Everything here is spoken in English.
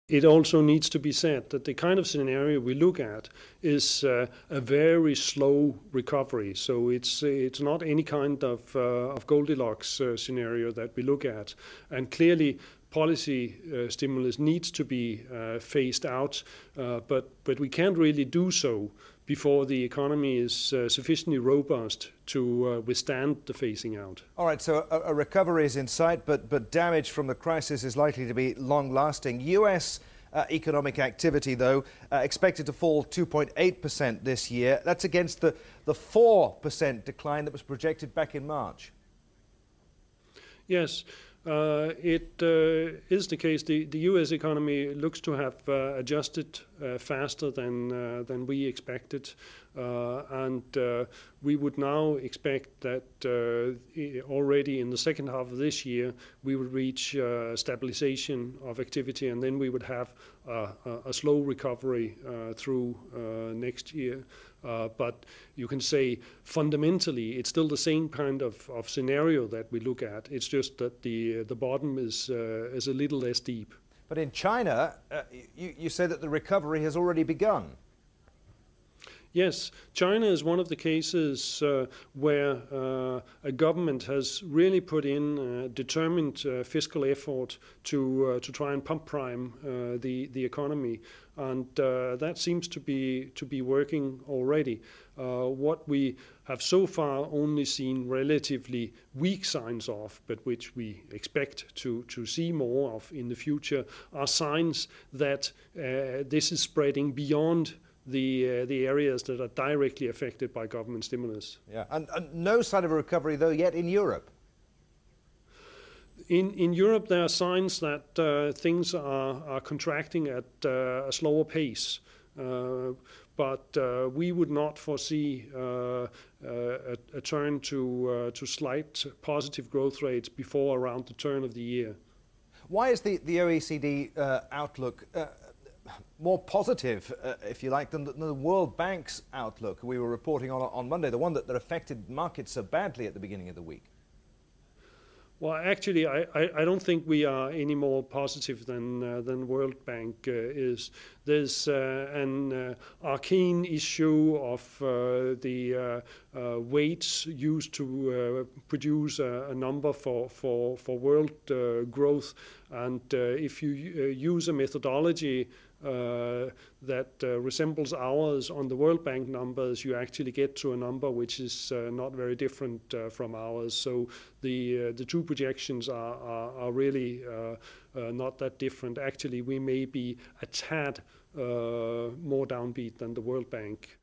It also needs to be said that the kind of scenario we look at is a very slow recovery. So it's not any kind of Goldilocks scenario that we look at. And clearly, policy stimulus needs to be phased out, but we can't really do so before the economy is sufficiently robust to withstand the phasing out. All right, so a recovery is in sight, but damage from the crisis is likely to be long-lasting. U.S. Economic activity, though, expected to fall 2.8% this year. That's against the 4% decline that was projected back in March. Yes. It is the case. The U.S. economy looks to have adjusted faster than we expected, and we would now expect that already in the second half of this year we would reach stabilization of activity, and then we would have a slow recovery through next year. But you can say fundamentally it's still the same kind of scenario that we look at. It's just that the bottom is a little less deep. But in China, you said that the recovery has already begun. Yes, China is one of the cases where a government has really put in determined fiscal effort to try and pump prime the economy, and that seems to be working already. What we have so far only seen relatively weak signs of, but which we expect to see more of in the future, are signs that this is spreading beyond the areas that are directly affected by government stimulus. Yeah, and no sign of a recovery though yet in Europe. In Europe, there are signs that things are contracting at a slower pace, but we would not foresee a turn to slight positive growth rates before around the turn of the year. Why is the OECD outlook more positive, if you like, than the World Bank's outlook we were reporting on Monday, the one that affected markets so badly at the beginning of the week? Well, actually, I don't think we are any more positive than World Bank is. There's an arcane issue of the weights used to produce a number for world growth, and if you use a methodology that resembles ours on the World Bank numbers, you actually get to a number which is not very different from ours. So the two projections are really not that different. Actually, we may be a tad more downbeat than the World Bank.